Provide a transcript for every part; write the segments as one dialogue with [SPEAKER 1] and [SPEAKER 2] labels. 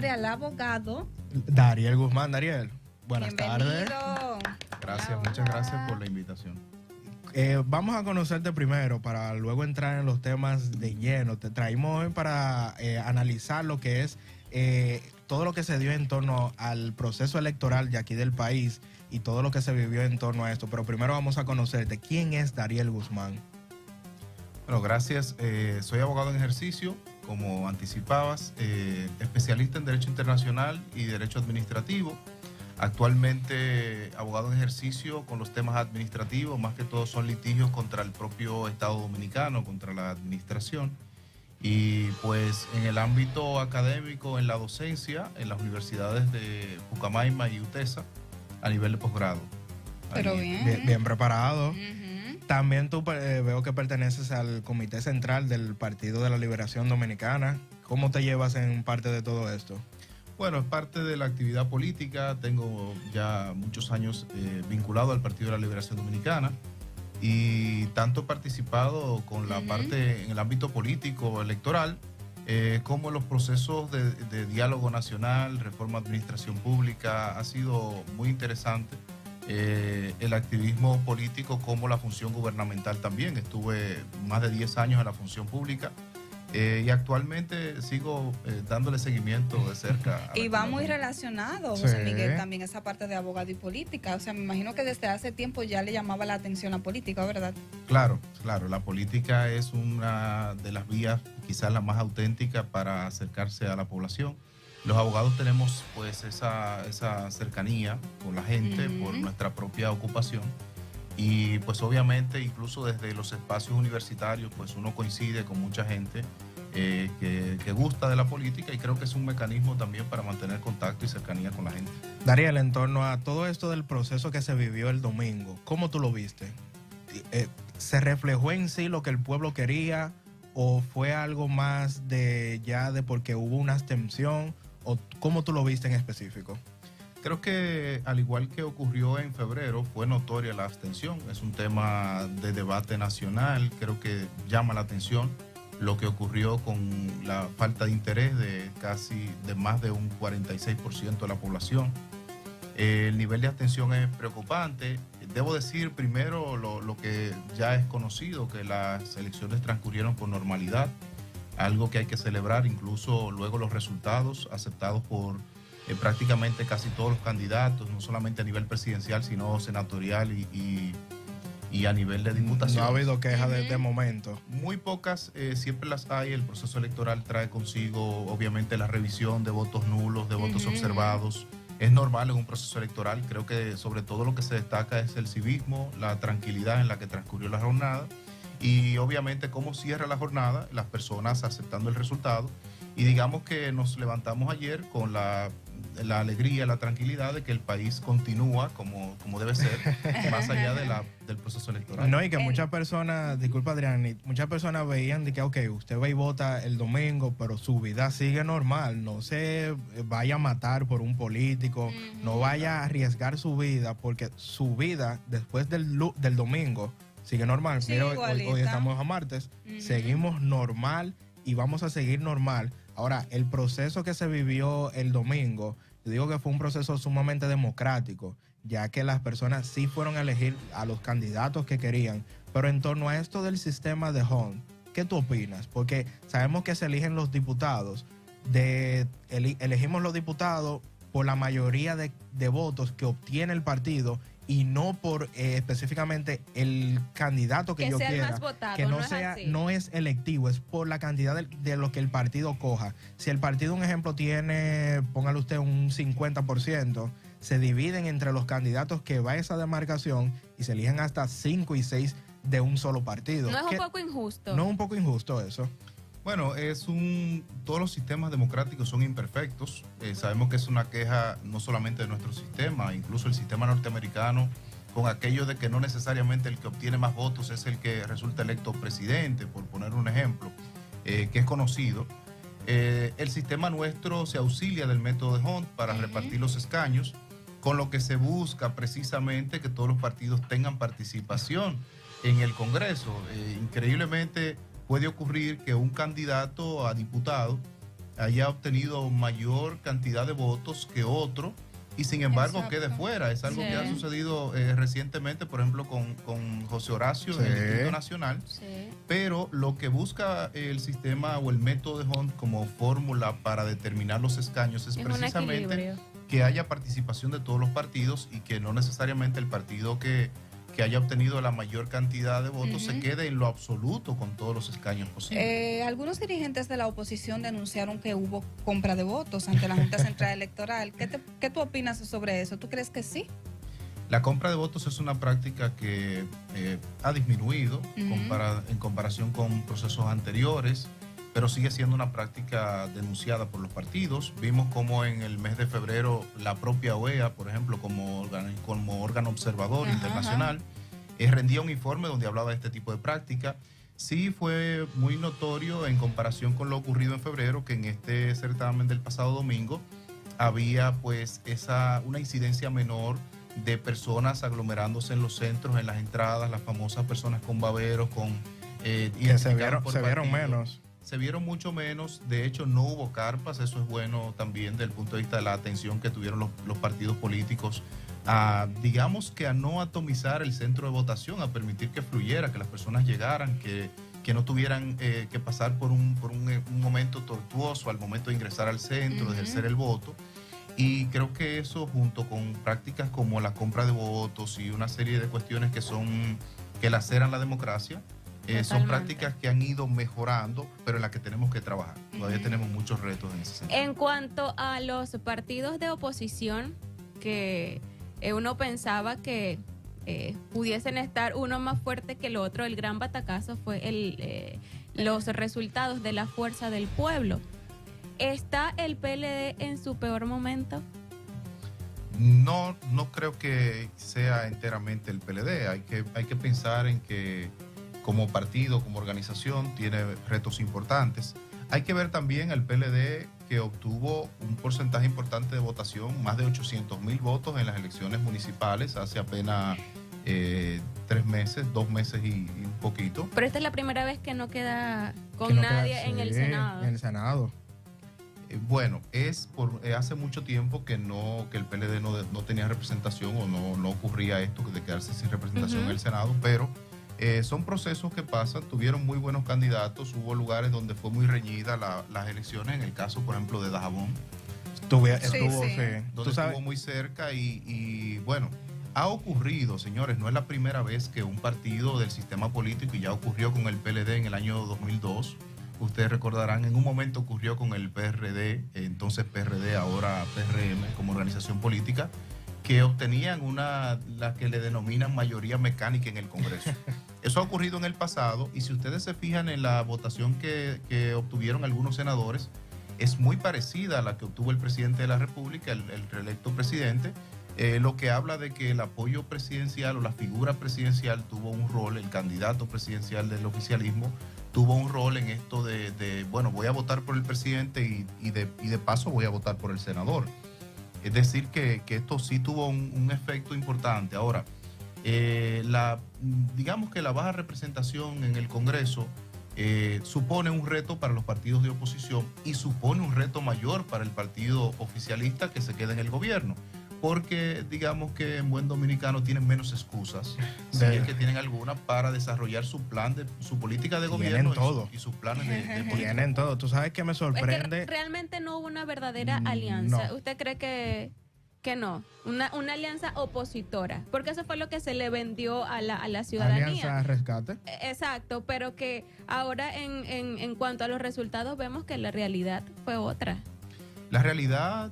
[SPEAKER 1] señores, al abogado
[SPEAKER 2] Dariel Guzmán. Dariel, buenas tardes.
[SPEAKER 3] Gracias,
[SPEAKER 1] Hola,
[SPEAKER 3] muchas
[SPEAKER 1] hola.
[SPEAKER 3] gracias por la invitación.
[SPEAKER 2] Vamos a conocerte primero para luego entrar en los temas de lleno. Te traímos hoy para analizar lo que es todo lo que se dio en torno al proceso electoral de aquí del país y todo lo que se vivió en torno a esto. Pero primero vamos a conocerte. ¿Quién es Dariel Guzmán?
[SPEAKER 3] Bueno, gracias. Soy abogado en ejercicio, como anticipabas, especialista en Derecho Internacional y Derecho Administrativo. Actualmente abogado en ejercicio con los temas administrativos, más que todo son litigios contra el propio Estado Dominicano, contra la administración. Y pues en el ámbito académico, en la docencia, en las universidades de Pucamaima y UTESA, a nivel de posgrado.
[SPEAKER 1] Pero
[SPEAKER 3] Ahí.
[SPEAKER 1] bien.
[SPEAKER 2] Bien preparado.
[SPEAKER 1] Ujú.
[SPEAKER 2] También tú veo que perteneces al Comité Central del Partido de la Liberación Dominicana. ¿Cómo te llevas en parte de todo esto?
[SPEAKER 3] Bueno, es parte de la actividad política. Tengo ya muchos años vinculado al Partido de la Liberación Dominicana y tanto he participado con la parte en el ámbito político electoral como en los procesos de diálogo nacional, reforma administración pública. Ha sido muy interesante el activismo político como la función gubernamental también. Estuve más de 10 años en la función pública. Y actualmente sigo dándole seguimiento de cerca.
[SPEAKER 1] Y va muy relacionado,
[SPEAKER 2] Sí.
[SPEAKER 1] José Miguel, también esa parte de abogado y política. O sea, me imagino que desde hace tiempo ya le llamaba la atención la política, ¿verdad?
[SPEAKER 3] Claro, claro, la política es una de las vías quizás la más auténtica para acercarse a la población. Los abogados tenemos pues esa cercanía con la gente por nuestra propia ocupación. Y pues obviamente incluso desde los espacios universitarios pues uno coincide con mucha gente que gusta de la política y creo que es un mecanismo también para mantener contacto y cercanía con la gente.
[SPEAKER 2] Dariel, en torno a todo esto del proceso que se vivió el domingo, ¿cómo tú lo viste? ¿Se reflejó en sí lo que el pueblo quería o fue algo más de porque hubo una abstención? ¿O cómo tú lo viste en específico?
[SPEAKER 3] Creo que al igual que ocurrió en febrero, fue notoria la abstención. Es un tema de debate nacional. Creo que llama la atención lo que ocurrió con la falta de interés de más de un 46% de la población. El nivel de abstención es preocupante. Debo decir primero lo que ya es conocido, que las elecciones transcurrieron con normalidad, algo que hay que celebrar, incluso luego los resultados aceptados por prácticamente casi todos los candidatos, no solamente a nivel presidencial, sino senatorial y a nivel de diputación.
[SPEAKER 2] No ha habido quejas de momento.
[SPEAKER 3] Muy pocas, siempre las hay. El proceso electoral trae consigo, obviamente, la revisión de votos nulos, de votos observados. Es normal en un proceso electoral. Creo que sobre todo lo que se destaca es el civismo, la tranquilidad en la que transcurrió la jornada y obviamente cómo cierra la jornada, las personas aceptando el resultado. Y digamos que nos levantamos ayer con la alegría, la tranquilidad de que el país continúa como debe ser, más allá del proceso electoral.
[SPEAKER 2] No, y que muchas personas, disculpa Adrián, muchas personas veían de que, ok, usted va y vota el domingo, pero su vida sigue normal, no se vaya a matar por un político, no vaya a arriesgar su vida, porque su vida después del domingo sigue normal.
[SPEAKER 1] Sí,
[SPEAKER 2] Mira, hoy
[SPEAKER 1] igualita.
[SPEAKER 2] estamos a martes, seguimos normal y vamos a seguir normal. Ahora, el proceso que se vivió el domingo, yo digo que fue un proceso sumamente democrático, ya que las personas sí fueron a elegir a los candidatos que querían. Pero en torno a esto del sistema de Hunt, ¿qué tú opinas? Porque sabemos que se eligen los diputados, elegimos los diputados por la mayoría de votos que obtiene el partido y no por específicamente el candidato que yo
[SPEAKER 4] sea el
[SPEAKER 2] quiera,
[SPEAKER 4] más votado,
[SPEAKER 2] que
[SPEAKER 4] no es así.
[SPEAKER 2] no es electivo, es por la cantidad de lo que el partido coja. Si el partido, un ejemplo, tiene, póngale usted un 50%, se dividen entre los candidatos que va a esa demarcación y se eligen hasta 5 y 6 de un solo partido.
[SPEAKER 4] No es un poco injusto.
[SPEAKER 2] No es un poco injusto eso.
[SPEAKER 3] Bueno, todos los sistemas democráticos son imperfectos. Sabemos que es una queja no solamente de nuestro sistema, incluso el sistema norteamericano, con aquello de que no necesariamente el que obtiene más votos es el que resulta electo presidente, por poner un ejemplo, que es conocido. El sistema nuestro se auxilia del método de Hunt para repartir los escaños, con lo que se busca precisamente que todos los partidos tengan participación en el Congreso. Increíblemente, puede ocurrir que un candidato a diputado haya obtenido mayor cantidad de votos que otro y sin embargo
[SPEAKER 1] Exacto.
[SPEAKER 3] quede fuera. Es algo
[SPEAKER 1] Sí.
[SPEAKER 3] que ha sucedido recientemente, por ejemplo, con José Horacio
[SPEAKER 2] Sí.
[SPEAKER 3] en el Distrito Nacional.
[SPEAKER 1] Sí.
[SPEAKER 3] Pero lo que busca el sistema o el método de Hunt como fórmula para determinar los escaños es
[SPEAKER 4] un
[SPEAKER 3] precisamente
[SPEAKER 4] equilibrio.
[SPEAKER 3] que haya participación de todos los partidos y que no necesariamente el partido que haya obtenido la mayor cantidad de votos se
[SPEAKER 1] Ujú.
[SPEAKER 3] quede en lo absoluto con todos los escaños posibles.
[SPEAKER 1] Algunos dirigentes de la oposición denunciaron que hubo compra de votos ante la Junta Central Electoral. ¿Qué tú opinas sobre eso? ¿Tú crees que sí?
[SPEAKER 3] La compra de votos es una práctica que ha disminuido
[SPEAKER 1] Ujú.
[SPEAKER 3] en comparación con procesos anteriores, pero sigue siendo una práctica denunciada por los partidos. Vimos como en el mes de febrero la propia OEA, por ejemplo, como órgano observador
[SPEAKER 1] Ajá,
[SPEAKER 3] internacional, rendía un informe donde hablaba de este tipo de práctica. Sí fue muy notorio en comparación con lo ocurrido en febrero, que en este certamen del pasado domingo había pues una incidencia menor de personas aglomerándose en los centros, en las entradas, las famosas personas con baberos,
[SPEAKER 2] Que se
[SPEAKER 3] identificadas por
[SPEAKER 2] vieron
[SPEAKER 3] partido.
[SPEAKER 2] menos.
[SPEAKER 3] Se vieron mucho menos, de hecho no hubo carpas, eso es bueno también desde el punto de vista de la atención que tuvieron los partidos políticos digamos que a no atomizar el centro de votación, a permitir que fluyera, que las personas llegaran, que no tuvieran que pasar por un momento tortuoso al momento de ingresar al centro, de ejercer el voto. Y creo que eso, junto con prácticas como la compra de votos y una serie de cuestiones que laceran la democracia, son
[SPEAKER 4] Totalmente.
[SPEAKER 3] prácticas que han ido mejorando, pero en las que tenemos que trabajar. Todavía tenemos muchos retos en ese sentido.
[SPEAKER 4] En cuanto a los partidos de oposición, que uno pensaba que pudiesen estar uno más fuerte que el otro, el gran batacazo fue los resultados de la Fuerza del Pueblo. ¿Está el PLD en su peor momento?
[SPEAKER 3] No creo que sea enteramente el PLD. Hay que pensar en que como partido, como organización, tiene retos importantes. Hay que ver también al PLD, que obtuvo un porcentaje importante de votación, más de 800,000 votos en las elecciones municipales hace apenas 3 meses, 2 meses y un poquito.
[SPEAKER 4] Pero esta es la primera vez que no queda con
[SPEAKER 2] Que no
[SPEAKER 4] nadie
[SPEAKER 2] queda-
[SPEAKER 4] en el
[SPEAKER 2] sí,
[SPEAKER 4] Senado.
[SPEAKER 2] En el Senado.
[SPEAKER 3] Bueno, hace mucho tiempo que el PLD no tenía representación o no ocurría esto de quedarse sin representación en el Senado, pero son procesos que pasan. Tuvieron muy buenos candidatos, hubo lugares donde fue muy reñida las elecciones, en el caso, por ejemplo, de Dajabón,
[SPEAKER 2] Estuvo,
[SPEAKER 1] sí.
[SPEAKER 2] sí.
[SPEAKER 3] donde
[SPEAKER 2] Tú sabes,
[SPEAKER 3] estuvo muy cerca y bueno, ha ocurrido, señores, no es la primera vez que un partido del sistema político, y ya ocurrió con el PLD en el año 2002, ustedes recordarán, en un momento ocurrió con el PRD, entonces PRD, ahora PRM, como organización política, que obtenían la que le denominan mayoría mecánica en el Congreso. Eso ha ocurrido en el pasado, y si ustedes se fijan en la votación que obtuvieron algunos senadores, es muy parecida a la que obtuvo el presidente de la República, el reelecto presidente, lo que habla de que el apoyo presidencial o la figura presidencial tuvo un rol, el candidato presidencial del oficialismo tuvo un rol en esto bueno, voy a votar por el presidente y de paso voy a votar por el senador. Es decir, que esto sí tuvo un efecto importante. Ahora, digamos que la baja representación en el Congreso supone un reto para los partidos de oposición y supone un reto mayor para el partido oficialista que se queda en el gobierno. Porque digamos que en buen dominicano tienen menos excusas, si es que tienen alguna, para desarrollar su política de
[SPEAKER 2] Tienen
[SPEAKER 3] gobierno
[SPEAKER 2] todo.
[SPEAKER 3] y sus planes de política.
[SPEAKER 2] tienen todo. Tú sabes que me
[SPEAKER 4] Es que
[SPEAKER 2] sorprende.
[SPEAKER 4] realmente no hubo una verdadera
[SPEAKER 2] No.
[SPEAKER 4] alianza. ¿Usted cree que no? Una alianza opositora. Porque eso fue lo que se le vendió a la ciudadanía.
[SPEAKER 2] Alianza Rescate.
[SPEAKER 4] Exacto, pero que ahora en cuanto a los resultados vemos que la realidad fue otra.
[SPEAKER 3] La realidad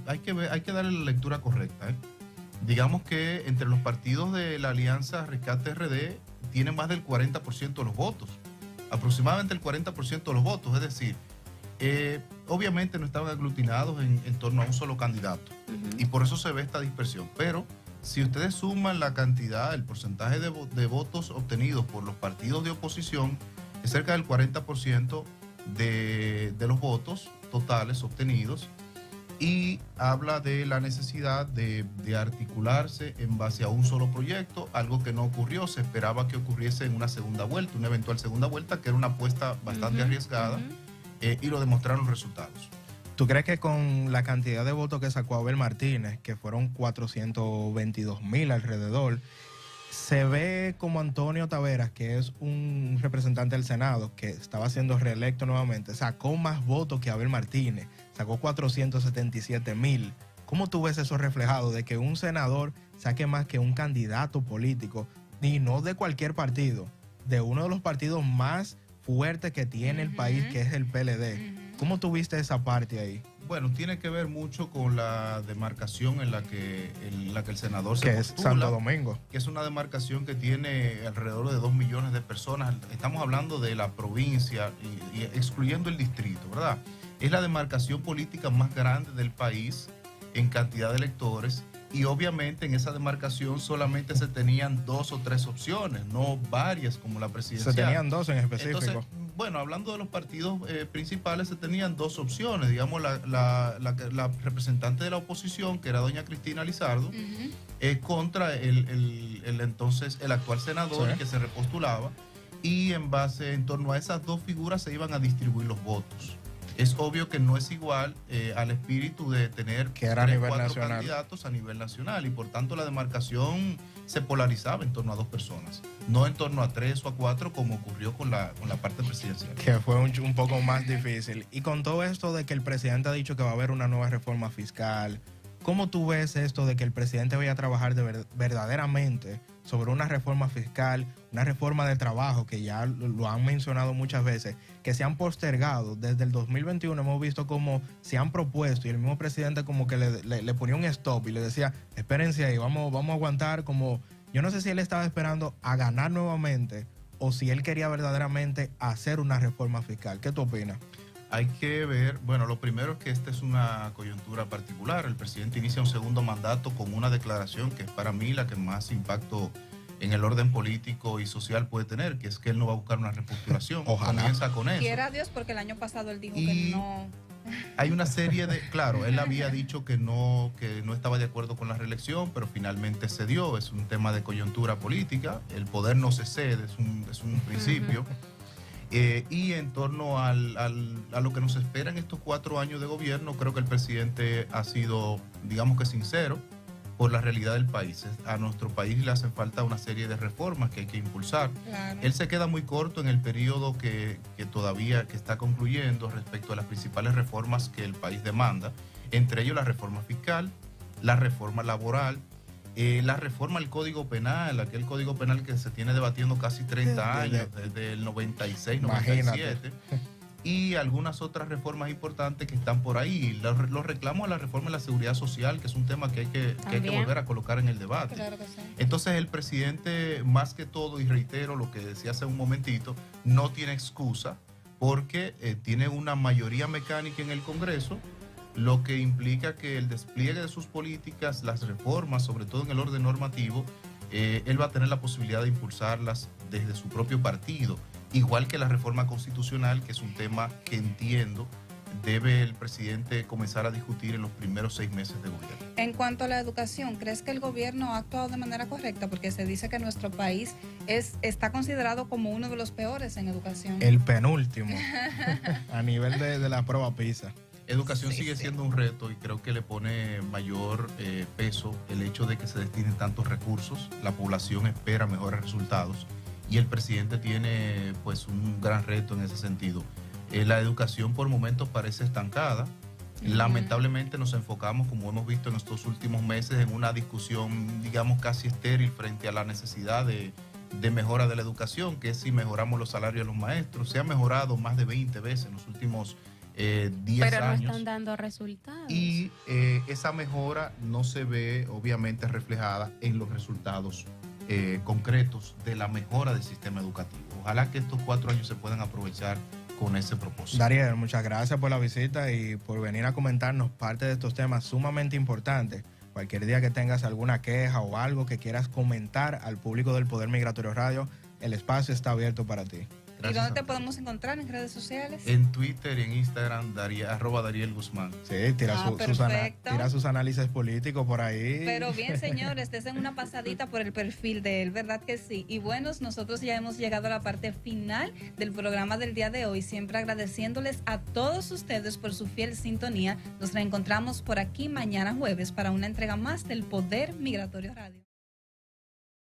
[SPEAKER 3] hay que darle la lectura correcta. Digamos que entre los partidos de la Alianza Rescate RD tienen más del 40% de los votos, aproximadamente el 40% de los votos, es decir, obviamente no estaban aglutinados en torno a un solo candidato y por eso se ve esta dispersión, pero si ustedes suman la cantidad, el porcentaje de votos obtenidos por los partidos de oposición, es cerca del 40% de los votos totales obtenidos, y habla de la necesidad de articularse en base a un solo proyecto, algo que no ocurrió. Se esperaba que ocurriese en una segunda vuelta, una eventual segunda vuelta, que era una apuesta bastante arriesgada, y lo demostraron los resultados.
[SPEAKER 2] ¿Tú crees que con la cantidad de votos que sacó Abel Martínez, que fueron 422,000 alrededor, se ve como Antonio Taveras, que es un representante del Senado, que estaba siendo reelecto nuevamente, sacó más votos que Abel Martínez, sacó 477,000? ¿Cómo tú ves eso reflejado de que un senador saque más que un candidato político, y no de cualquier partido, de uno de los partidos más fuertes que tiene el país, que es el PLD? ¿Cómo tú viste esa parte ahí?
[SPEAKER 3] Bueno, tiene que ver mucho con la demarcación en la que el senador se
[SPEAKER 2] Que
[SPEAKER 3] postula,
[SPEAKER 2] es Santo Domingo.
[SPEAKER 3] que es una demarcación que tiene alrededor de 2 millones de personas. Estamos hablando de la provincia y excluyendo el distrito, ¿verdad? Es la demarcación política más grande del país en cantidad de electores, y obviamente en esa demarcación solamente se tenían 2 o 3 opciones, no varias como la presidencial.
[SPEAKER 2] Se tenían 2 en específico.
[SPEAKER 3] Entonces, bueno, hablando de los partidos principales, se tenían 2 opciones. Digamos, la representante de la oposición, que era doña Cristina Lizardo, contra el actual senador,
[SPEAKER 2] Sí.
[SPEAKER 3] que se repostulaba, y en torno a esas 2 figuras se iban a distribuir los votos. Es obvio que no es igual al espíritu de tener
[SPEAKER 2] Que era a
[SPEAKER 3] 3,
[SPEAKER 2] nivel
[SPEAKER 3] 4
[SPEAKER 2] nacional.
[SPEAKER 3] candidatos a nivel nacional, y por tanto la demarcación se polarizaba en torno a 2 personas, no en torno a 3 o a 4 como ocurrió con la parte presidencial.
[SPEAKER 2] Que fue un poco más difícil. Y con todo esto de que el presidente ha dicho que va a haber una nueva reforma fiscal, ¿cómo tú ves esto de que el presidente vaya a trabajar verdaderamente sobre una reforma fiscal, una reforma de trabajo, que ya lo han mencionado muchas veces, que se han postergado? Desde el 2021 hemos visto cómo se han propuesto, y el mismo presidente como que le ponía un stop y le decía, espérense ahí, vamos a aguantar. Como yo no sé si él estaba esperando a ganar nuevamente o si él quería verdaderamente hacer una reforma fiscal. ¿Qué tú opinas?
[SPEAKER 3] Hay que ver, bueno, lo primero es que esta es una coyuntura particular. El presidente inicia un segundo mandato con una declaración que es para mí la que más impacto en el orden político y social puede tener, que es que él no va a buscar una repostulación.
[SPEAKER 2] Ojalá.
[SPEAKER 3] Comienza con eso.
[SPEAKER 1] Quiera Dios, porque el año pasado él dijo
[SPEAKER 3] Y
[SPEAKER 1] que no.
[SPEAKER 3] Hay una serie de, claro, él había dicho que no estaba de acuerdo con la reelección, pero finalmente se dio. Es un tema de coyuntura política. El poder no se cede, es un principio. Y en torno a lo que nos espera en estos 4 años de gobierno, creo que el presidente ha sido, digamos que sincero, por la realidad del país. A nuestro país le hacen falta una serie de reformas que hay que impulsar.
[SPEAKER 1] Claro.
[SPEAKER 3] Él se queda muy corto en el periodo que todavía que está concluyendo respecto a las principales reformas que el país demanda, entre ellos la reforma fiscal, la reforma laboral, la reforma al Código Penal, aquel Código Penal que se tiene debatiendo casi 30 años, desde el 96, 97, y algunas otras reformas importantes que están por ahí. Los reclamos a la reforma de la seguridad social, que es un tema que hay que volver a colocar en el debate.
[SPEAKER 1] Claro que sí.
[SPEAKER 3] Entonces el presidente, más que todo, y reitero lo que decía hace un momentito, no tiene excusa, porque tiene una mayoría mecánica en el Congreso, lo que implica que el despliegue de sus políticas, las reformas, sobre todo en el orden normativo, él va a tener la posibilidad de impulsarlas desde su propio partido, igual que la reforma constitucional, que es un tema que entiendo debe el presidente comenzar a discutir en los primeros 6 meses de gobierno.
[SPEAKER 1] En cuanto a la educación, ¿crees que el gobierno ha actuado de manera correcta? Porque se dice que nuestro país está considerado como uno de los peores en educación.
[SPEAKER 2] El penúltimo a nivel de la prueba PISA.
[SPEAKER 3] Educación sigue siendo un reto, y creo que le pone mayor peso el hecho de que se destinen tantos recursos. La población espera mejores resultados y el presidente tiene pues un gran reto en ese sentido. La educación por momentos parece estancada. Lamentablemente nos enfocamos, como hemos visto en estos últimos meses, en una discusión, digamos, casi estéril frente a la necesidad de mejora de la educación, que es si mejoramos los salarios de los maestros. Se ha mejorado más de 20 veces en los últimos 10
[SPEAKER 4] pero no
[SPEAKER 3] años.
[SPEAKER 4] están dando resultados.
[SPEAKER 3] Y esa mejora no se ve obviamente reflejada en los resultados concretos de la mejora del sistema educativo. Ojalá que estos 4 años se puedan aprovechar con ese propósito.
[SPEAKER 2] Dariel, muchas gracias por la visita y por venir a comentarnos parte de estos temas sumamente importantes. Cualquier día que tengas alguna queja o algo que quieras comentar al público del Poder Migratorio Radio, el espacio está abierto para ti.
[SPEAKER 1] ¿Y dónde te podemos encontrar en redes sociales?
[SPEAKER 3] En Twitter y en Instagram, @Dariel Guzmán.
[SPEAKER 2] Sí, tira sus análisis políticos por ahí.
[SPEAKER 1] Pero bien, señores, den una pasadita por el perfil de él, ¿verdad que sí? Y bueno, nosotros ya hemos llegado a la parte final del programa del día de hoy, siempre agradeciéndoles a todos ustedes por su fiel sintonía. Nos reencontramos por aquí mañana jueves para una entrega más del Poder Migratorio Radio.